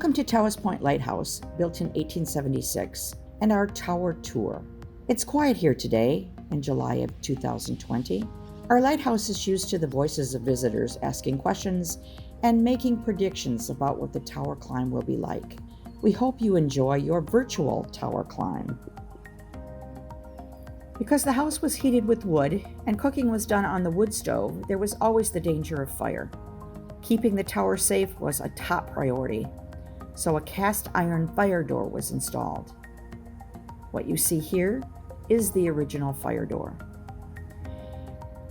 Welcome to Tawas Point Lighthouse, built in 1876, and our tower tour. It's quiet here today, in July of 2020. Our lighthouse is used to the voices of visitors asking questions and making predictions about what the tower climb will be like. We hope you enjoy your virtual tower climb. Because the house was heated with wood and cooking was done on the wood stove, there was always the danger of fire. Keeping the tower safe was a top priority, so a cast iron fire door was installed. What you see here is the original fire door.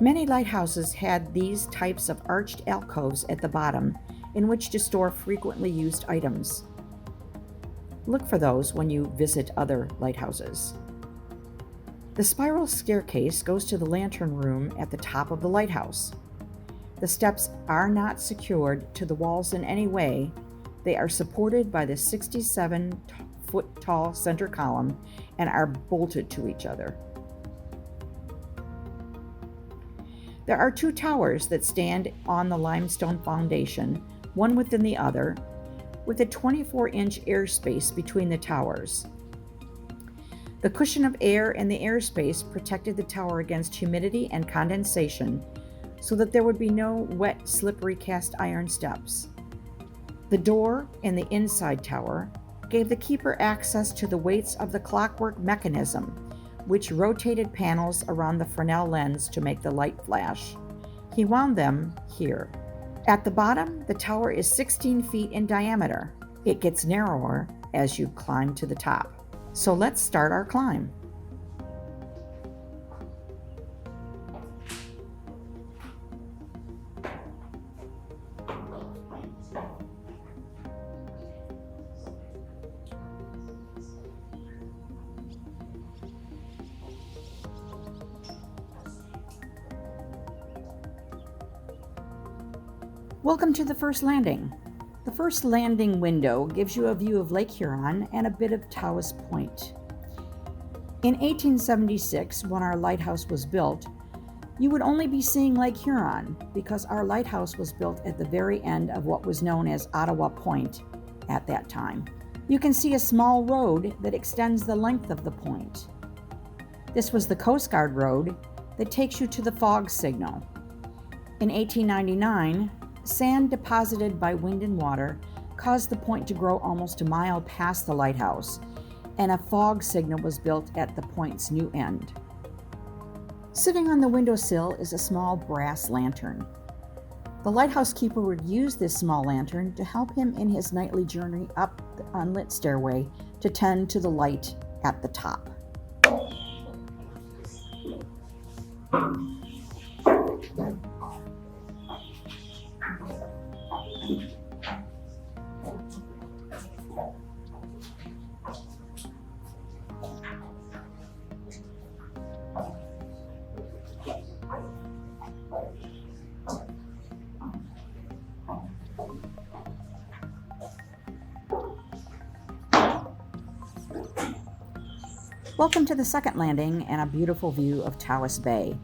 Many lighthouses had these types of arched alcoves at the bottom in which to store frequently used items. Look for those when you visit other lighthouses. The spiral staircase goes to the lantern room at the top of the lighthouse. The steps are not secured to the walls in any way. They are supported by the 67-foot tall center column and are bolted to each other. There are two towers that stand on the limestone foundation, one within the other, with a 24-inch airspace between the towers. The cushion of air in the airspace protected the tower against humidity and condensation so that there would be no wet, slippery cast iron steps. The door in the inside tower gave the keeper access to the weights of the clockwork mechanism, which rotated panels around the Fresnel lens to make the light flash. He wound them here. At the bottom, the tower is 16 feet in diameter. It gets narrower as you climb to the top. So let's start our climb. Welcome to the first landing. The first landing window gives you a view of Lake Huron and a bit of Tawas Point. In 1876, when our lighthouse was built, you would only be seeing Lake Huron because our lighthouse was built at the very end of what was known as Ottawa Point at that time. You can see a small road that extends the length of the point. This was the Coast Guard road that takes you to the fog signal. In 1899, sand deposited by wind and water caused the point to grow almost a mile past the lighthouse, and a fog signal was built at the point's new end. Sitting on the windowsill is a small brass lantern. The lighthouse keeper would use this small lantern to help him in his nightly journey up the unlit stairway to tend to the light at the top. Welcome to the second landing and a beautiful view of Tawas Bay.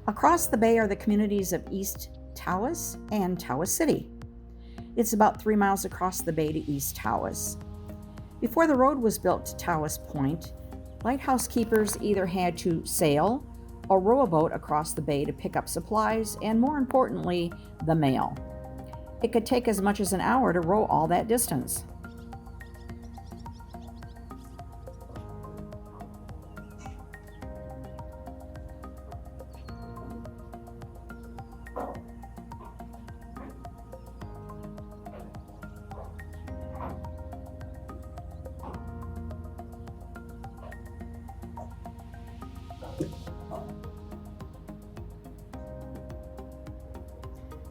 Across the bay are the communities of East Tawas and Tawas City. It's about 3 miles across the bay to East Tawas. Before the road was built to Tawas Point, lighthouse keepers either had to sail or row a boat across the bay to pick up supplies and, more importantly, the mail. It could take as much as an hour to row all that distance.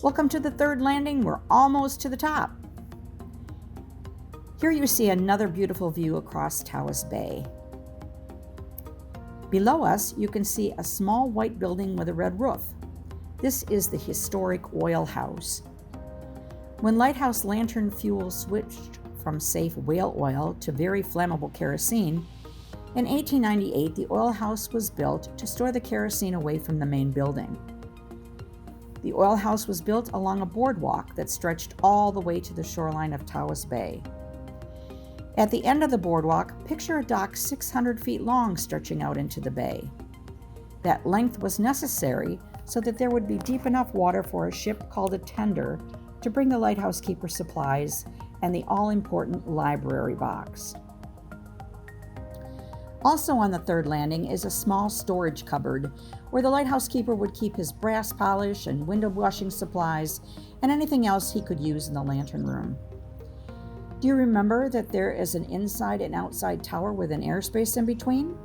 Welcome to the third landing. We're almost to the top. Here you see another beautiful view across Tawas Bay. Below us, you can see a small white building with a red roof. This is the historic oil house. When lighthouse lantern fuel switched from safe whale oil to very flammable kerosene, in 1898 the oil house was built to store the kerosene away from the main building. The oil house was built along a boardwalk that stretched all the way to the shoreline of Tawas Bay. At the end of the boardwalk, picture a dock 600 feet long stretching out into the bay. That length was necessary so that there would be deep enough water for a ship called a tender to bring the lighthouse keeper supplies and the all-important library box. Also on the third landing is a small storage cupboard where the lighthouse keeper would keep his brass polish and window washing supplies and anything else he could use in the lantern room. Do you remember that there is an inside and outside tower with an airspace in between?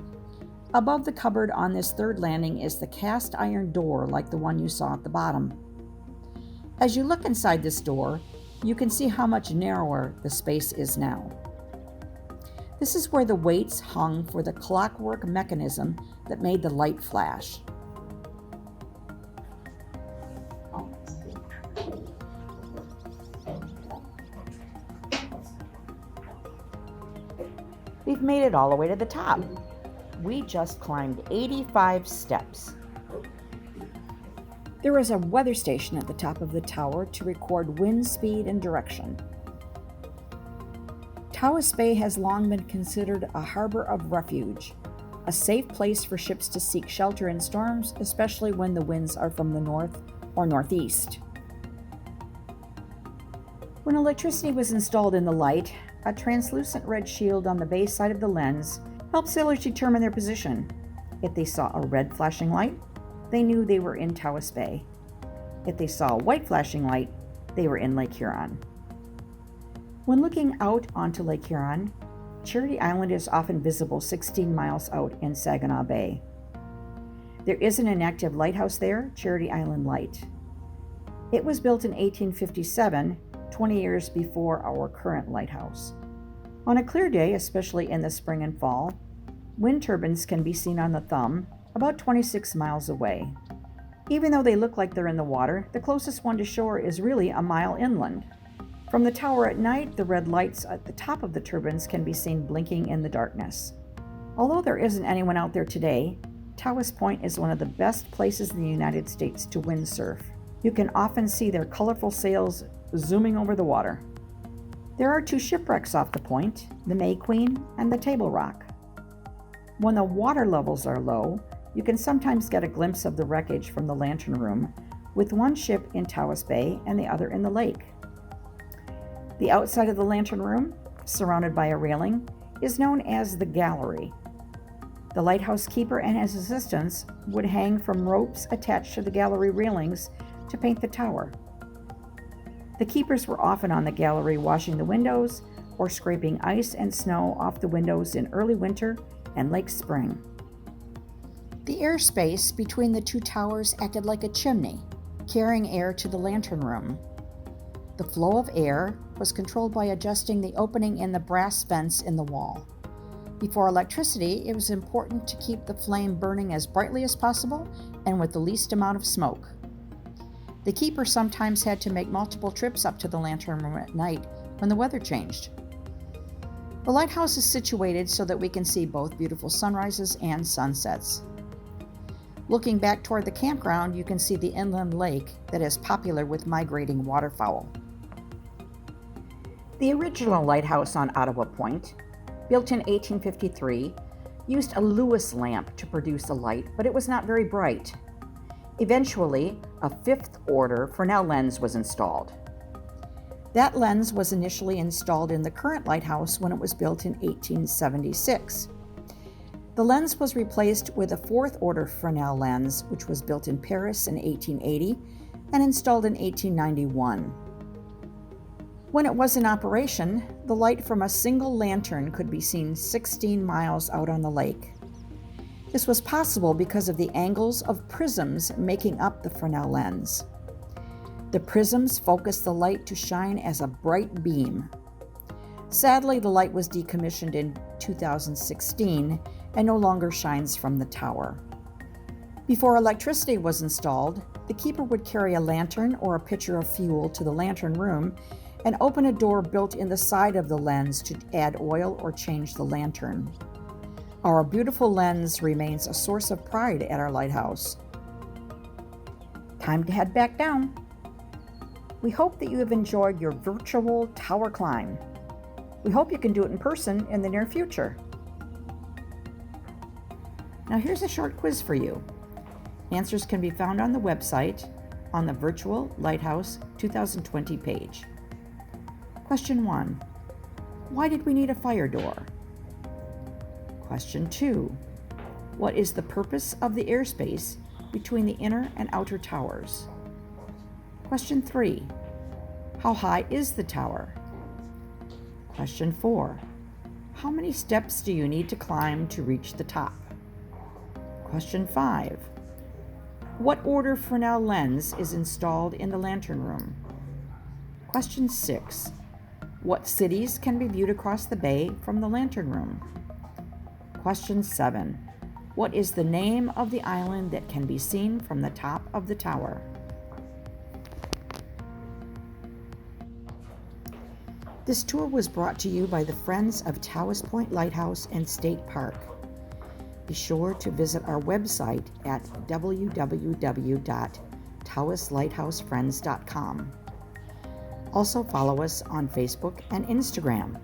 Above the cupboard on this third landing is the cast iron door like the one you saw at the bottom. As you look inside this door, you can see how much narrower the space is now. This is where the weights hung for the clockwork mechanism that made the light flash. We've made it all the way to the top. We just climbed 85 steps. There is a weather station at the top of the tower to record wind speed and direction. Tawas Bay has long been considered a harbor of refuge, a safe place for ships to seek shelter in storms, especially when the winds are from the north or northeast. When electricity was installed in the light, a translucent red shield on the base side of the lens helped sailors determine their position. If they saw a red flashing light, they knew they were in Tawas Bay. If they saw a white flashing light, they were in Lake Huron. When looking out onto Lake Huron, Charity Island is often visible 16 miles out in Saginaw Bay. There is an inactive lighthouse there, Charity Island Light. It was built in 1857, 20 years before our current lighthouse. On a clear day, especially in the spring and fall, wind turbines can be seen on the thumb about 26 miles away. Even though they look like they're in the water, the closest one to shore is really a mile inland. From the tower at night, the red lights at the top of the turbines can be seen blinking in the darkness. Although there isn't anyone out there today, Tawas Point is one of the best places in the United States to windsurf. You can often see their colorful sails zooming over the water. There are two shipwrecks off the point, the May Queen and the Table Rock. When the water levels are low, you can sometimes get a glimpse of the wreckage from the lantern room, with one ship in Tawas Bay and the other in the lake. The outside of the lantern room, surrounded by a railing, is known as the gallery. The lighthouse keeper and his assistants would hang from ropes attached to the gallery railings to paint the tower. The keepers were often on the gallery washing the windows or scraping ice and snow off the windows in early winter and late spring. The airspace between the two towers acted like a chimney, carrying air to the lantern room. The flow of air was controlled by adjusting the opening in the brass vents in the wall. Before electricity, it was important to keep the flame burning as brightly as possible and with the least amount of smoke. The keeper sometimes had to make multiple trips up to the lantern room at night when the weather changed. The lighthouse is situated so that we can see both beautiful sunrises and sunsets. Looking back toward the campground, you can see the inland lake that is popular with migrating waterfowl. The original lighthouse on Ottawa Point, built in 1853, used a Lewis lamp to produce a light, but it was not very bright. Eventually, a fifth order Fresnel lens was installed. That lens was initially installed in the current lighthouse when it was built in 1876. The lens was replaced with a fourth order Fresnel lens, which was built in Paris in 1880 and installed in 1891. When it was in operation, the light from a single lantern could be seen 16 miles out on the lake. This was possible because of the angles of prisms making up the Fresnel lens. The prisms focused the light to shine as a bright beam. Sadly, the light was decommissioned in 2016 and no longer shines from the tower. Before electricity was installed, the keeper would carry a lantern or a pitcher of fuel to the lantern room and open a door built in the side of the lens to add oil or change the lantern. Our beautiful lens remains a source of pride at our lighthouse. time to head back down. We hope that you have enjoyed your virtual tower climb. We hope you can do it in person in the near future. Now here's a short quiz for you. Answers can be found on the website on the Virtual Lighthouse 2020 page. Question 1. Why did we need a fire door? Question 2. What is the purpose of the airspace between the inner and outer towers? Question 3. How high is the tower? Question 4. How many steps do you need to climb to reach the top? Question 5. What order Fresnel lens is installed in the lantern room? Question 6. What cities can be viewed across the bay from the lantern room? Question 7. What is the name of the island that can be seen from the top of the tower? This tour was brought to you by the Friends of Tawas Point Lighthouse and State Park. Be sure to visit our website at www.tawaslighthousefriends.com. Also follow us on Facebook and Instagram.